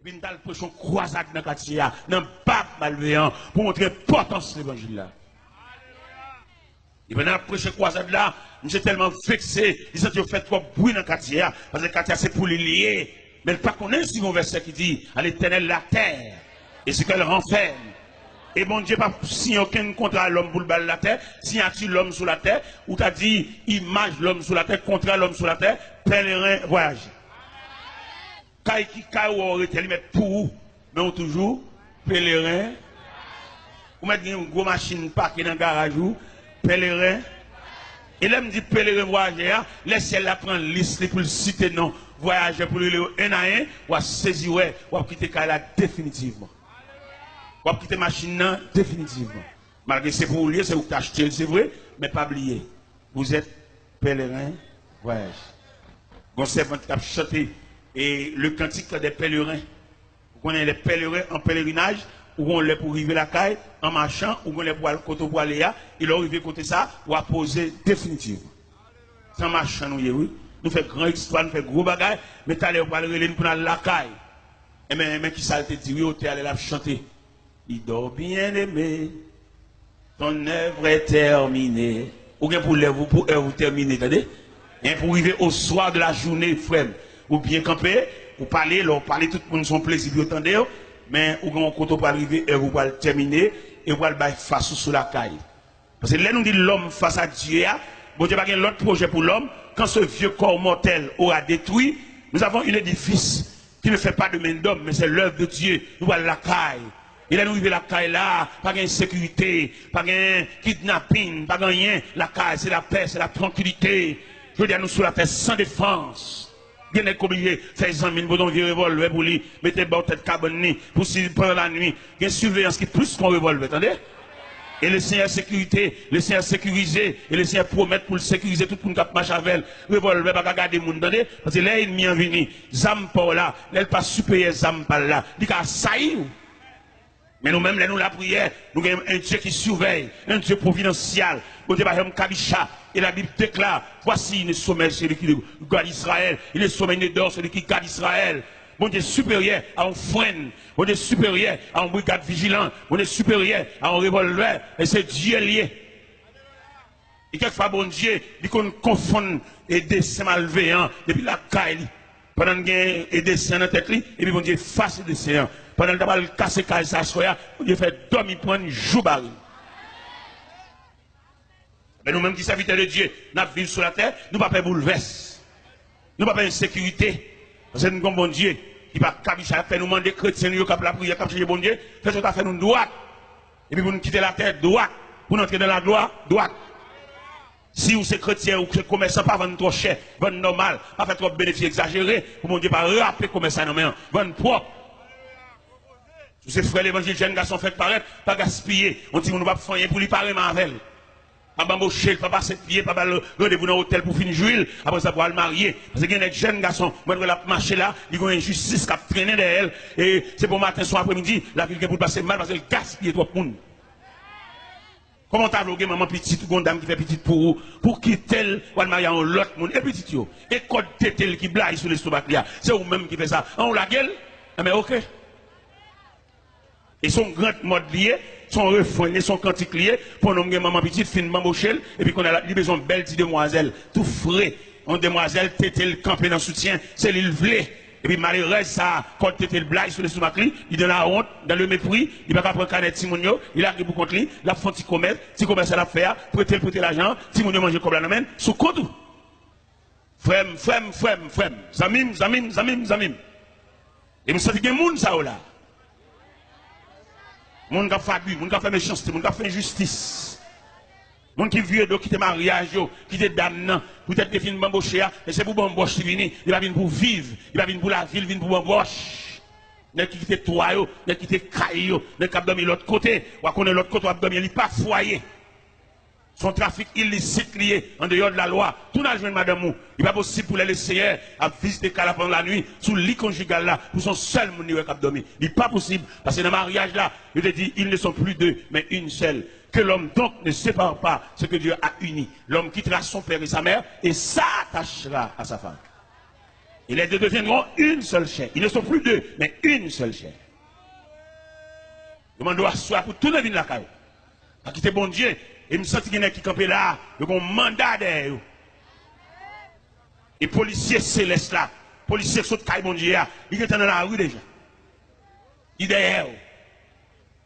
puis nous allons une croisade dans le quartier, dans le pape malveillant, pour montrer l'importance de l'évangile là. Et pendant la prochaine croisade là, je suis tellement vexé, ils ont fait trop bruit dans le quartier, parce que le quartier c'est pour les lier. Mais pas qu'on ait un verset qui dit à l'éternel la terre, et ce qu'elle renferme. Et bon Dieu pas signé aucun contrat à l'homme pour le bal de la terre, signature l'homme sur la terre, ou t'as dit image l'homme sur la terre, contrat l'homme sur la terre, pèlerin voyage. Quand il aurait été mettre pour mais on toujours pèlerin. Vous mettez une grosse machine parquée dans le garage, pèlerin. Et là, me dit pèlerin voyageur, laissez-la prendre liste pour le citer non, voyageur pour le un à un, ou à saisir, ou à quitter Kala définitivement. Ou à quitter machine définitivement. Malgré c'est pour lier, c'est vous qui achetez, c'est vrai, mais pas oublier. Vous êtes pèlerin voyage. Vous savez, quand vous chanté et le cantique des pèlerins. Vous connaissez les pèlerins en pèlerinage, ou on les pour arriver la caille, en marchant, ou on les pour aller côté pour aller là, il a arrivé côté ça, ou à poser définitivement. Sans marchant, nous, oui. Nous faisons grand histoire, nous faisons gros bagages, mais t'as l'air pour aller pour la caille. Et mais qui ça te dit, oui, tu allé la chanter. Il dort bien aimé, ton œuvre est terminée. Ou bien pour vous terminer, attendez? Et pour arriver au soir de la journée, frère, ou bien camper, ou parler, tout le monde son plaisir, vous entendez? Mais ou bien quand on va arriver, et vous allez terminer, et vous allez face sur la caille. Parce que là, nous dit l'homme face à Dieu, bon Dieu n'a pas l'autre projet pour l'homme, quand ce vieux corps mortel aura détruit, nous avons un édifice qui ne fait pas de main d'homme, mais c'est l'œuvre de Dieu. Nous allons la caille. Et là, nous arrivons la caille là, pas de sécurité, pas de kidnapping, pas de rien. La caille, c'est la paix, c'est la tranquillité. Je veux dire, nous sur la terre sans défense. Bien est obligé, fait 100 000 pour vieux revolver pour lui, mettez bord tête cabane pour si pendant la nuit. Il y a une surveillance qui est plus qu'un revolver, attendez? Et le Seigneur sécurité, le Seigneur sécurisé, et le Seigneur promet pour le sécuriser tout le monde qui marche avec revolver, pas garder les gens, attendez? Parce que là, il m'y en venu, Zampa là, elle pas supérieur Zampa là, il a sailli. Mais nous-mêmes, nous la prière, nous avons un Dieu qui surveille, un Dieu providentiel. Au début, Kabisha, et la Bible déclare, voici le sommet, celui qui garde Israël, il est sommet d'or, celui qui garde Israël. Mon Dieu supérieur à un frein, mon Dieu supérieur à un brigade vigilant, mon Dieu supérieur à un revolver, et c'est Dieu lié. Et quelquefois, bon Dieu, il confond et dessin malveillant, depuis la caille, pendant qu'il y a des dessin dans la tête, et puis bon Dieu face des dessin. Pendant que le casse caille sa soya, Dieu fait dormir pour un jour baril. Mais nous-mêmes qui serviteurs de Dieu, nous vivons sur la terre, nous ne pouvons pas bouleverser. Nous ne pouvons pas insécurité. Parce que nous avons bon Dieu, qui va faire nous demander chrétiens, nous avons la prière, nous avons bon Dieu, fait ce qu'on a fait nous droite. Et puis pour nous quitter la terre droite, pour nous entrer dans la gloire droite. Si vous êtes chrétien ou que commerçant, pas vendre trop cher, vendre normal, pas faire trop de bénéfices exagérés, pour mon Dieu, pas rappeler commerçant, non mais vendre propre. Ces frères l'évangile, jeunes garçons fait paraître, pas gaspiller. On dit qu'on ne va pas faire pour lui parler avec. Pas bamboucher, pas passer de pied, pas rendez-vous dans l'hôtel pour finir jouer, après ça pour le marier. Parce qu'il y a des jeunes garçons, moi je vais marcher là, ils ont une justice qui a traîné derrière elle. Et c'est pour matin, soir, après-midi, la ville qui pour passer mal parce qu'elle gaspille trop de monde. Comment t'as vlogué maman petite ou dame qui fait petite pour qui tel ou le marier en l'autre monde et petit yo. Et code tel qui blague sur l'estomac là, c'est vous-même qui fait ça. On la gueule, mais ok. Et son grand mode lié, son refrain, son cantique lié, pour nous maman petite, fin bambochelle, et puis qu'on a besoin de belle petite demoiselle, tout frais, en demoiselle, tétel campé dans le soutien, c'est l'île vlé. Et puis malheureusement, ça, quand tétel blague sur le stomac, il donne la honte, dans le mépris, il va pas prendre canet Simonio, il arrive pour contre lui, la font petit commerce à la faire, prêter l'argent, Simonio mange comme la nommène, sous compte. Frème, zamim. Et nous savons qu'il y a des gens, ça, là. Moun qui fait abus, moun qui fait méchanceté, moun qui fait injustice. Moun qui vieux qui te mariage, qui te damne, peut-être que fin bambocher, et c'est pour bamboche qui vient, il va venir pour vivre, il va venir pour la ville, il vient pour bamboche. N'est qui te toi, n'est qui te caille, n'est qui dormi l'autre côté, ou à connaître l'autre côté, ou à dormir, il pas foyer. Son trafic illicite lié en dehors de la loi. Tout n'a joué madame mou. Il n'est pas possible pour les laisser à visiter Kala pendant la nuit, sous le lit conjugal là, pour son seul moun qui a dormi. Il n'est pas possible. Parce que dans le mariage là, il te dit, ils ne sont plus deux, mais une seule. Que l'homme donc ne sépare pas ce que Dieu a uni. L'homme quittera son père et sa mère et s'attachera à sa femme. Et les deux deviendront une seule chair. Ils ne sont plus deux, mais une seule chair. Je demande à soi pour tout le monde la caille. Parce que c'est bon Dieu. Et me sens qu'il y a qui campent là. Ils ont un mandat derrière. Et policiers célestes là. Policiers qui sont caille bon Dieu. Ils sont dans la rue déjà. Ils derrière.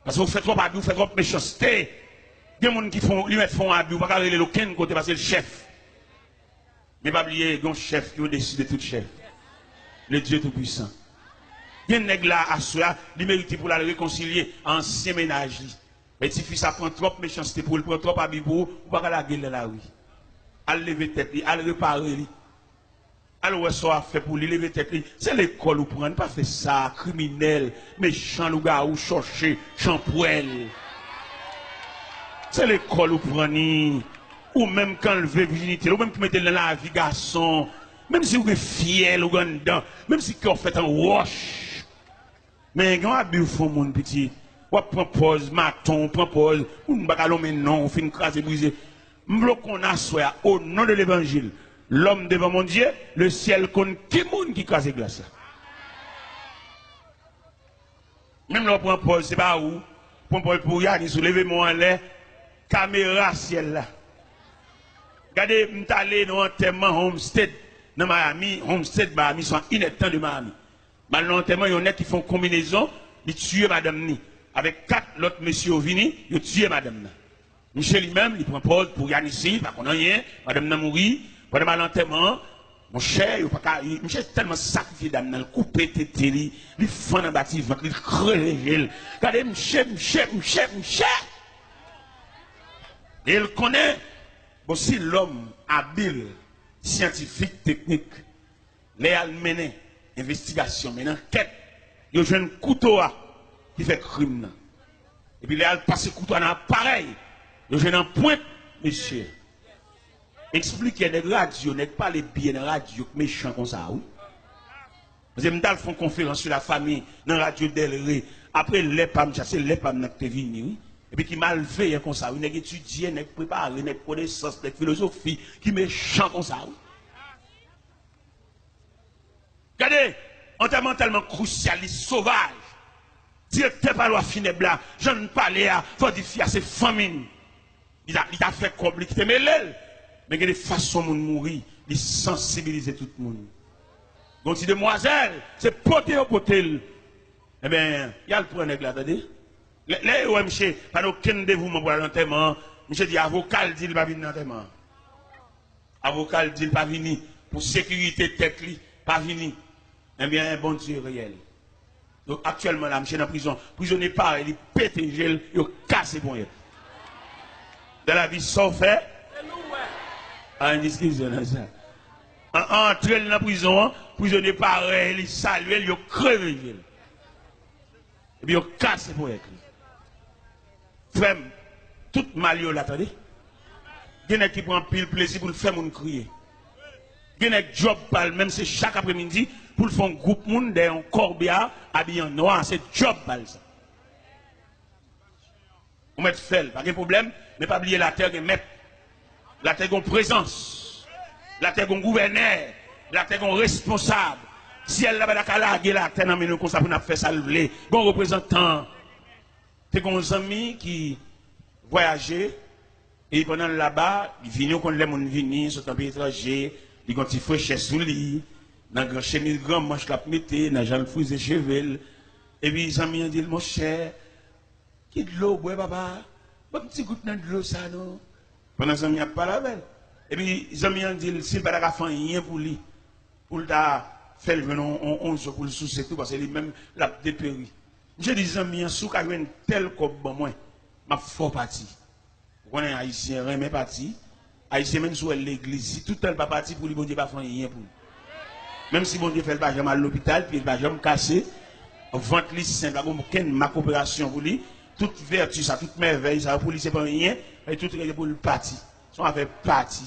Parce que vous faites trop abus, vous faites trop méchanceté. Il y a des gens qui font, lui mettent font abus, vous ne pouvez pas aller aucun côté parce que c'est le chef. Mais pas oublier, il y a un chef qui décide de tout chef. Le Dieu Tout-Puissant. Il y a un nègre là à soi, il mérite pour la réconcilier, ancien ménage. Mais si fils ça prend trop de méchanceté pour le prendre trop abus pour, vous ne pouvez pas la gueule dans la rue. Allez lever tête, allez réparer. Alors, ouais, ça a fait pour lui lever tête. C'est l'école où prendre, pas fait ça, criminel, méchant, le gars ou chercher, champouel. C'est l'école où prendre, ou même quand le veut virginité, ou même qui mettez dans la vie garçon, même si vous êtes fier, ou dedans, même si vous faites un wash. Mais quand vous faites mon petit, vous prenez pause, maton, prend pause, ou ne pas mais non, on fait une crase brisée. M'bloquons à soi, au nom de l'évangile. L'homme devant mon Dieu, le ciel compte qui monde qui casse glace. Même là, pour Paul, c'est pas où. Pour Paul, pour Yannis, soulevez-moi en l'air, caméra ciel là. Regardez, je suis allé dans l'enterrement Homestead, dans Miami, Homestead, Miami, sont ineptants de Miami. Maintenant, l'enterrement, il y en a qui font combinaison, ils tuent madame Ni. Avec 4 autres messieurs vini, ils tuent madame Ni. Michel lui-même, il prend Paul pour Yannis, pas qu'on a rien, madame Ni mourit. Pendant l'enterrement, mon cher, il est tellement sacrifié d'âme, il coupe tété, il fend dans bâtiment, il crée. Regardez, m'cher. Et il connaît aussi l'homme habile, scientifique, technique, les mené investigation, mais enquête, il y a un couteau qui fait crime. Et puis il a passé couteau dans l'appareil, il y a un point, monsieur. Expliquez les radios, n'est pas les biens de radio méchants comme ça, oui. Vous avez fait une conférence sur la famille dans la radio Delray. Après, les PAM, c'est les PAM qui sont venus, oui. Et puis qui mal fait comme ça, oui. N'est étudié, n'est préparé, n'est connaissance, n'est philosophie, qui méchant comme ça, oui. Regardez, enterrement tellement crucialiste, sauvage. Directeur par loi funèbre là, je ne parlais à, faut dire à ses familles. Il a fait compliquer, mais l'aile. Mais il y a des façons de mourir, de sensibiliser tout le monde. Donc, si demoiselle, c'est poter au potel. Eh bien, il y a le point là, attendez. Là, où monsieur, pas aucun dévouement pour l'enterrement, monsieur dit, avocat dit, il va venir l'enterrement. Avocat dit, il va venir. Pour sécurité tête, pas venir. Eh bien, bon Dieu réel. Donc, actuellement, là, monsieur dans la prison, prisonnier pareil, il pète un gel, il casse bon. Dans la vie, sauf fait. Ah, une discussion, ça. Entre dans la prison, prisonnier pareil, il salue, il crève. Et puis, il casse pour elle. Frère, tout mal, là, attendez. Il y en a qui prend pile plaisir pour le faire mon crier. Il y en a qui job pal, même c'est chaque après-midi, pour le faire un groupe monde, un corbia, habillé en noir, c'est job pal ça. On met fait, pas de problème, mais pas oublier la terre, mettre. La terre est présence. La terre est gouverneur. La terre est responsable. Si elle n'a pas la terre, nous comme ça pour nous faire ça le bon représentant. C'est un ami qui voyageait et pendant là-bas, il vient quand les gens viennent, sont un pays étranger, ils ont des fraîcheurs sous lui, dans grand chemise grand manche la mettre, dans Jean Fouze et chevel. Et puis les amis ont dit mon cher, qui de l'eau, ouais papa, un petit goutte de l'eau ça non. Pendant que les amis n'ont pas la belle. Et puis, les amis ont dit, s'il n'y a pas rien pour lui, pour le faire le venin, on se pour le soucier tout, parce que lui-même l'a dépéri. J'ai dit, les amis, si vous avez un tel comme moi, je suis fort parti. Vous connaissez Haïtien, rien, mais parti. Haïtien, même sur l'église, si tout le pas parti pour lui, bon Dieu, pas faire rien pour lui. Même si bon Dieu fait le bâtiment à l'hôpital, puis le bâtiment cassé, vente lui simple, ma coopération pour lui, toute vertu, ça, toute merveille, ça, pour lui, c'est pas rien. Et tout est pour le parti. Son affaire parti.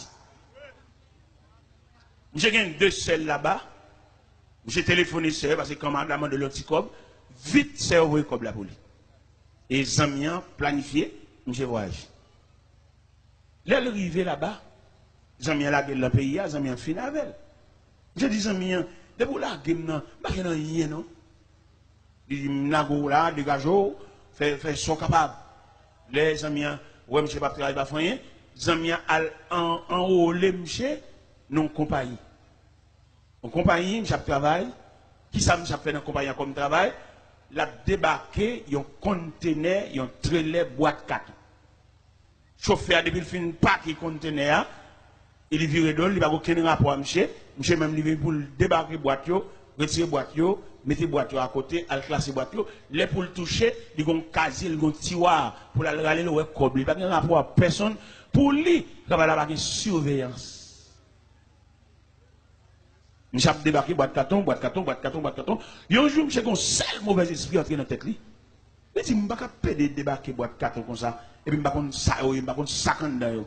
J'ai gagné 2 selles là-bas. J'ai téléphoné seul parce que commandement de l'anticob, vite c'est envoyé comme la police. Et les amis planifié, j'ai voyagé. Là, arrivé là-bas, les amis la gueule dans le pays, les amis fin avec. J'ai dit, amis, De pour la game, non, pas qu'il n'y a rien, non. Il nago là, dégageau, fait son capable. Les amis, ouais, monsieur, pas travailler, pas rien. Les amis, en haut, les monsieur, non compagnie. En compagnie, monsieur travail. Qui ça, monsieur fait dans la compagnie comme travail? La débarqué, un conteneur, un trailer boîte 4. Chauffeur, depuis le fin paquet conteneur, il vire d'eau, il va aucun rapport à monsieur. Monsieur même livré pour débarquer boîte, retirer boîte, mettre boîte à côté, al classer boîte, les pour le toucher, il y a un casier, il y a un tiroir pour la râler le web cob. Il n'y a pas de rapport à personne. Pour lui, il va y avoir une surveillance. Monsieur a débarqué boîte carton, boîte carton, boîte carton, boîte carton. Il y a un jour, monsieur a un seul mauvais esprit entré dans la tête. Il dit, je ne vais pas débarquer boîte carton comme ça. Et puis, je ne vais pas sac en dedans.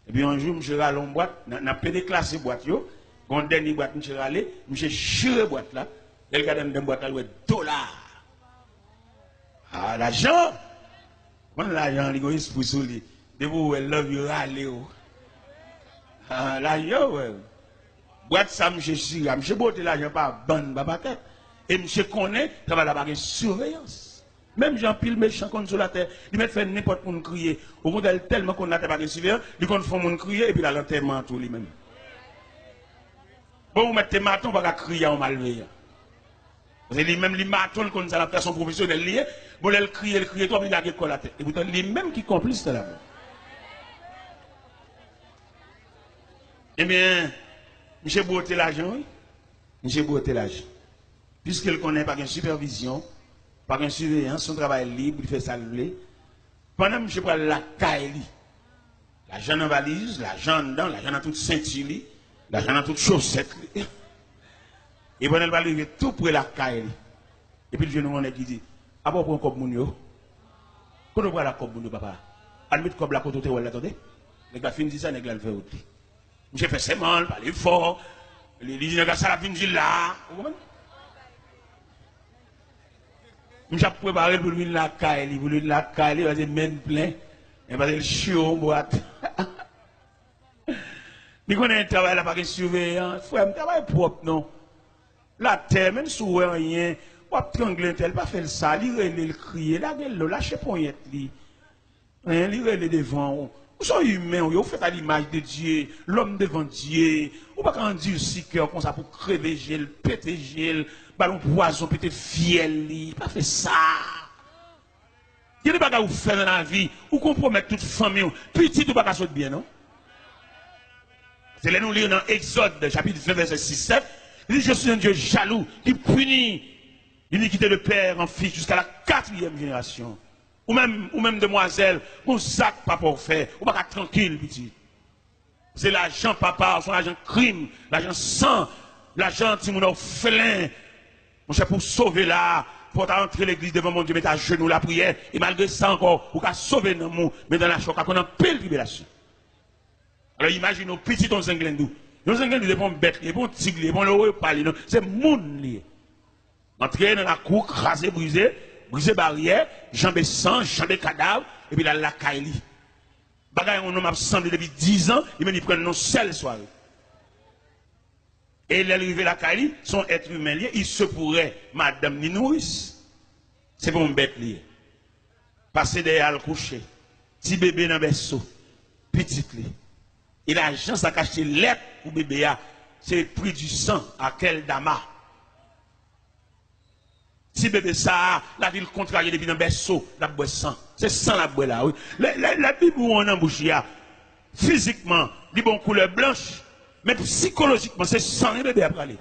Et puis, un jour, monsieur a une boîte, n'a pas déclassé boîte. Quand dernier boîte, monsieur a allé, monsieur chire boîte là. Il regarde dans boîte là, il dollars. Ah, l'argent. Quand l'argent, il y a un esprit sur lui. De vous, elle love you, râler. Ah, l'argent, ouais. Boîte ça, monsieur chire. Monsieur botte l'argent par bonne, pas tête. Et monsieur connaît, ça va avoir une surveillance. Même Jean Pile méchant contre sur la terre, il met faire n'importe quoi crier. Au modèle tellement qu'on n'a pas de surveillance, il compte faire mon crier et puis la l'enterrement tout lui-même. Bon, vous mettez maton, pas crier en malveillant. Parce que lui-même, les matons, comme ça, la personne professionnelle liée, bon, elle crie, toi, il a quelque la tête. Et pourtant, lui-même qui complice de la mort. Eh bien, monsieur Beauté l'argent, oui. Monsieur Beauté l'argent. Puisqu'il connaît pas une supervision, pas une surveillance, son travail libre, il fait ça le blé. Pendant que monsieur prend la caille, l'argent en valise, l'argent dedans, l'argent dans toute ceinture, l'argent dans toute chaussette. Et pendant qu'il va arriver tout près la caille. Et puis le jeune homme qui dit, ah bon, pour un cop mounio, quand on prend la cop mounio, papa, admettez comme la côte, attendez, les gars finissent ça, les gars le fait autre. Monsieur fait ses mal, parle fort, les gens ça la finit là, vous comprenez? Je vais préparer pour lui la caille, pour lui la caille, il va dire men plein, il va dire chiot en boîte. Il connaît un travail là, pas de surveillance, frère, un travail propre, non. La terre, même si vous rien, vous avez triangulé, elle pas faire ça, il va le crier, la gueule, lâchez poignette, il va le devant. Vous êtes humains, vous faites à l'image de Dieu, l'homme devant Dieu. Vous ne pouvez pas dire si cœur comme ça pour crever gel, péter gel, ballon poison, péter fiel, il pas fait ça. Il y a des bagages que vous faites dans la vie, vous compromettez toute famille, petit ou pas bien, non? C'est là nous lire dans Exode, chapitre 20, verset 6-7. Il dit, je suis un Dieu jaloux qui punit l'iniquité de père en fils jusqu'à la 4e génération. Ou même demoiselle, bon sac pas pour faire, ou pas tranquille, petit. C'est l'argent papa, son argent crime, l'argent sang, l'argent si mon orphelin. Mon cher, pour sauver là, pour entrer l'église devant mon Dieu, mettre à genoux la prière, et malgré ça encore, ou qu'à sauver dans mon, mais dans la choc, qu'on a pile tribulation. Alors imaginez, petit ton zinglendou. Nos zinglendou, des bons bêtes, des bons tigres, des bons l'eau, c'est moun lié. Entrer dans la cour, craser, briser barrière, jambes sang, jambes cadavre, et puis là, la caille. Bagay, on a absent depuis 10 ans, il me prend une seule soirée. Et l'arrivée la caille, son être humain lié, il se pourrait, madame ni nourrice. C'est bon bête lié. Passer derrière le coucher, petit bébé dans le berceau, petit lié. Et l'argent, ça cache l'être pour bébé, c'est le prix du sang à quel dama. Si bébé ça, la ville contrariée depuis dans le berceau, la boue sang. C'est sang la boue là, oui. La Bible où on embouche, physiquement, il bon couleur blanche, mais psychologiquement, c'est sang et bébé après aller.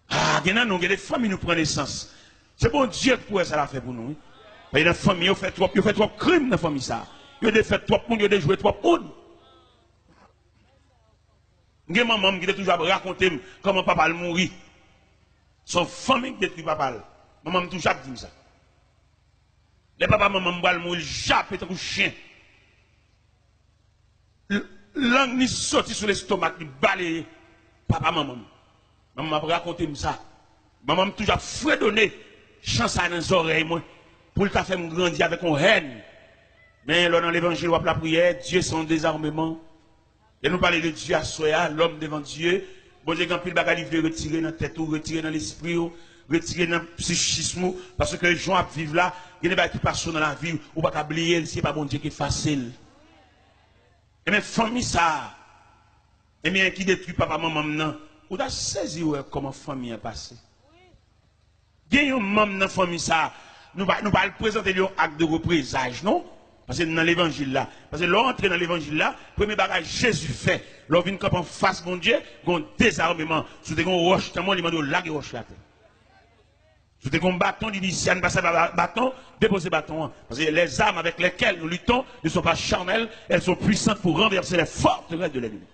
Ah, il y a des familles nous prennent naissance. C'est bon Dieu qui pourrait ça la faire pour nous. Il y a des familles qui fait trop crimes dans la famille ça. Il y a des fait trop monde, il y a des jouets trop monde. Il y a une maman qui a toujours raconté comment papa mourit. Son famille qui détruit papa. Maman m'a toujours dit ça. Les papas, maman m'a mourir, jappe comme un chien. Langue ni sorti sur l'estomac, ni balayé. Papa, maman. Maman m'a raconté ça. Maman m'a toujours fredonné, chance à dans les oreilles, moi, pour le faire grandir avec une haine. Mais là, dans l'évangile, on la prière, Dieu son désarmement. Et nous parlons de Dieu à soi, l'homme devant Dieu. Bon Dieu, quand il bagaille, il veut retirer dans la tête, ou retirer dans l'esprit, ou retirer dans le psychisme, parce que les gens vivent là, il y a des qui passent dans la vie, ou pas oublier, c'est pas bon Dieu qui est facile. Et bien, famille ça, et bien, qui détruit papa, maman, non, ou t'as saisi comment famille est passée. Il y a un membre dans la famille ça, nous allons présenter un acte de représage, non? Parce que dans l'évangile là, parce que l'entrée dans l'évangile là, premier bagage Jésus fait, l'on vient en face de mon Dieu, un désarmement, sous des roches, tellement il m'a dit lague roche la terre. Sous des bâtons, il dit si on passe bâton, déposer bâton. Parce que les armes avec lesquelles nous luttons ne sont pas charnelles, elles sont puissantes pour renverser les forteresses de l'ennemi.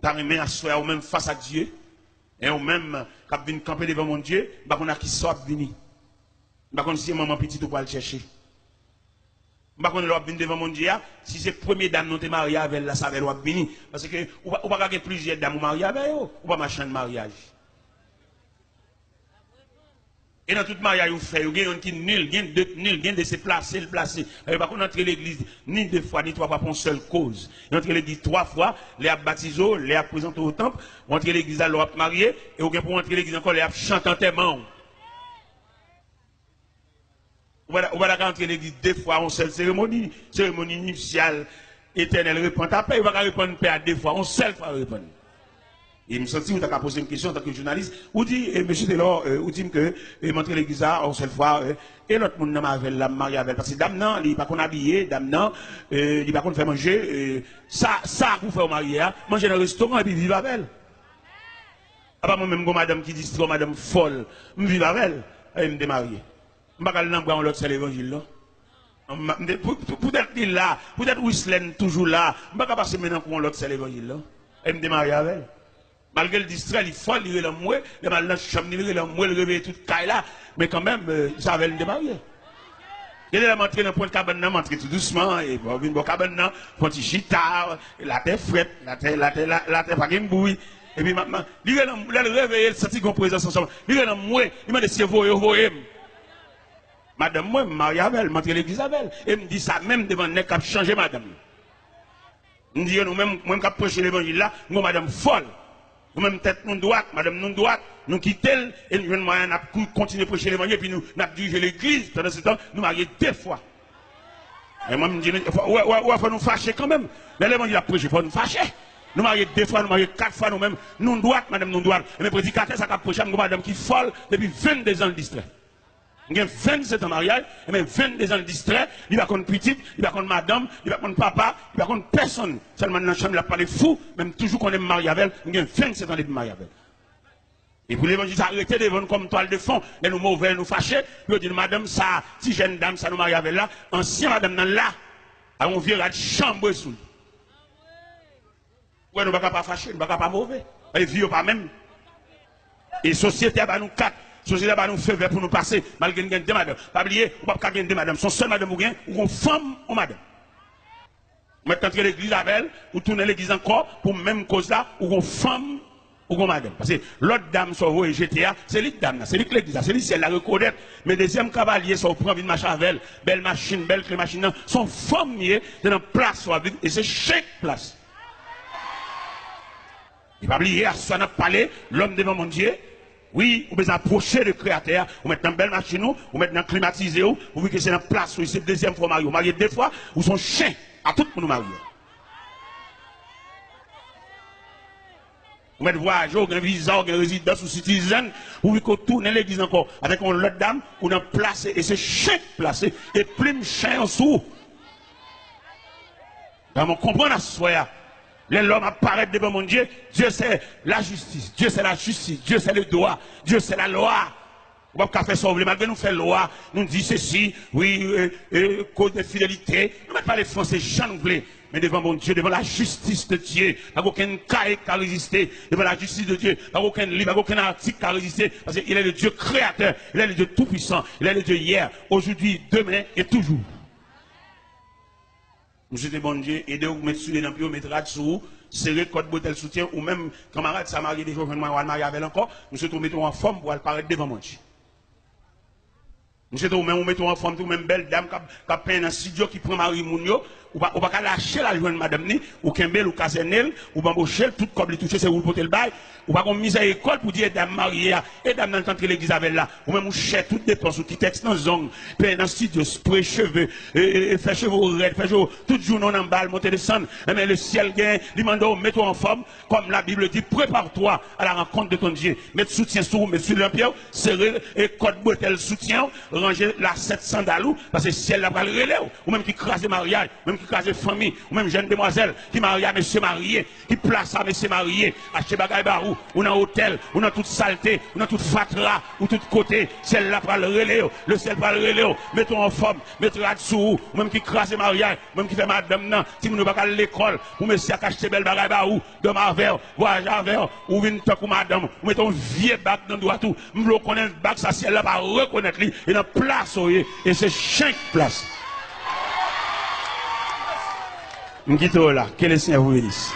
Dans les mains à soi, ou même face à Dieu, et ou même quand vient camper devant mon Dieu, on a qui sort venir. On si maman petite ou pas le chercher. Par contre, l'on devant mon Dieu, si c'est première dame non te marié avec la ça va venir parce que ou pas avoir plusieurs dames mariées avec eux, ou pas machin de mariage. Et dans tout mariage vous fait, vous avez qui nul, gain de se placer, le placer. Par contre, entrer l'église ni deux fois ni trois fois pour une seule cause. Entrer l'église trois fois, les a baptisé, les a présenté au temple, entrer l'église à l'autre marié et vous pour entrer l'église encore les a chanté en témoin. On va rentrer l'église deux fois en seule cérémonie nuptiale éternelle répondre à paix, on va répondre paix à deux fois, on seule fois répondre. Et je me sens que vous avez posé une question en tant que journaliste, vous dites, monsieur Delors, vous dites que montrer l'église en seule fois, et l'autre monde n'a pas la mariée avec, parce que dame non, il n'est pas qu'on habillé, dame non, il n'est pas qu'on fait manger, ça vous fait au marié, manger dans le restaurant et puis vivre avec elle. Ah, pas moi-même, madame qui dit, madame folle, je vis avec elle, et me démarier. Je ne vais pas aller l'autre, c'est l'évangile là. Peut-être qu'il est là, peut-être Whistler toujours là. Je ne vais pas passer maintenant pour l'autre, c'est l'évangile là. Et me démarrer avec elle. Malgré le distrait, il faut lire le mouet, il va dans la chambre, il le mouet, il réveille toute caille là. Mais quand même, ça va le démarrer. Il est montré dans le point de cabane, montré tout doucement, et bon, il va cabane, quand il chita, la terre frette, la terre pas de bouille. Et puis maintenant, il le réveille, il sentit qu'on présence ensemble. Il est dans le mouet, il m'a dit, c'est vous, madame, moi, je me marie avec elle, je montre l'église avec elle. Et me dit ça même devant le nez qui a changé, madame. Je me dis, nous-mêmes, moi, qui a prêché l'évangile là, nous, madame folle. Nous-mêmes, tête non droite, madame non droite, nous quittons et nous venons continuer à prêcher l'évangile, et puis nous dirigeons l'église. Pendant ce temps, nous marions deux fois. Et moi, je me dis, il faut nous fâcher quand même. L'évangile a prêché, il faut nous fâcher. Nous marions deux fois, nous marions quatre fois nous-mêmes, non droite, madame non droite. Et mes prédicateurs, ça a prêché, madame qui folle depuis 22 ans de distrait. Il y a 27 ans de mariage, et même 22 ans de distrait, il va contre petite, il va contre madame, il va contre papa, il va contre personne. Seulement dans la chambre, il n'a pas les fous, même toujours qu'on est marié avec elle, il y a 27 ans de mariage avec elle. Et pour l'évangile, s'arrêter devant nous comme toile de fond, et nous mauvais, nous fâchés, nous disons, madame, ça, si jeune dame, ça nous marie avec là, ancien madame, là, on vient à chambre sous. Ouais, nous ne pouvons pas fâcher, nous ne pouvons pas mauvais. Et vieux pas même. Et société, bah, nous quatre. Société va nous faire pour nous passer, malgré nous gagner deux madame. Pas oublier, ou pas gagner deux madame. Son seul madame ou bien, ou une femme ou madame. Maintenant, entrer l'église avec elle, ou tourner l'église encore, pour même cause là, ou une femme ou une madame. Parce que l'autre dame, sur vous et GTA, c'est lui dame, c'est lui que l'église, c'est lui si elle la reconnaît. Mais deuxième cavalier, ça prend une machine avec elle, belle clé machine, son femme, c'est dans place, et c'est chaque place. Il va oublier, à ce qu'on a parlé, l'homme devant mon Dieu. Oui, vous approchez le créateur, vous mettez dans une belle machine, vous mettez dans climatisé, vous voyez que c'est dans place, c'est la deuxième fois marié. Vous mariez deux fois, vous sont chiens à tout le monde marié. Vous mettez voyage, vous avez un visa, vous avez une résidence ou citoyen, vous voyez que tout dans l'église encore, avec une autre dame, vous avez placé, et c'est chien placé, et plein de chiens en dessous. On comprend la soya. L'homme apparaît devant mon Dieu. Dieu c'est la justice. Dieu c'est la justice. Dieu c'est le droit. Dieu c'est la loi. On va pas faire ça. Malgré nous faire loi, nous dit ceci, oui, cause de fidélité. Nous ne pas les Français, j'en voulais. Mais devant mon Dieu, devant la justice de Dieu, pas aucun cas qui a résisté. Devant la justice de Dieu, pas aucun livre, pas aucun article qui a résisté. Parce qu'il est le Dieu créateur. Il est le Dieu tout-puissant. Il est le Dieu hier, aujourd'hui, demain et toujours. Monsieur de bon Dieu, aidez-vous, mettre sur les lampions, mettre là-dessous, serrer code bouteille soutien, ou même, camarade, ça marie des jours, je vais marier avec encore, monsieur, nous mettons en forme pour apparaître devant mon Dieu. Monsieur, nous mettons en forme, tout même belle dame, qui a peint dans un studio, qui prend Marie Mounio, ou pas lâcher la joindre madame ni, ou kembel ou casenel, ou bambochel, tout comme les toucher, c'est où le poter le bail, ou pas qu'on mise à l'école pour dire dame mariée, et dame dans le l'église avec là, ou même ou cher toutes dépenses, ou qui texte dans zone, puis dans le studio, spray cheveux, faire cheveux raides, faire cheveux, tout jour non en balle, monter descendre, mais le ciel gagne, demande, mets-toi en forme, comme la Bible dit, prépare-toi à la rencontre de ton Dieu, mets soutien sur vous, mets sur le pied, serrer, et code bretelle soutien, ranger la 700 dalou, parce que ciel là va le relais, ou même qui crase mariage, même qui crase famille, ou même jeune demoiselle, qui marie à monsieur marié, qui place à monsieur marié, acheter bagaille barou, ou dans hôtel, ou dans toute saleté, ou dans toute fatra, ou tout côté, ciel là va le relais, le ciel va le relais, mettons en forme, mettons là-dessous, ou même qui crase mariage, ou même qui fait madame nan, si nous pas à l'école, ou monsieur a acheté belle bagaille barou, de marver, voyage avec, ou vin tant ou madame, ou mettons vieux bac dans droit tout, m'lo connaît bac ça ciel là va reconnaître lui, et dans place, et c'est chaque place. M'quitte là, que le Seigneur vous bénisse.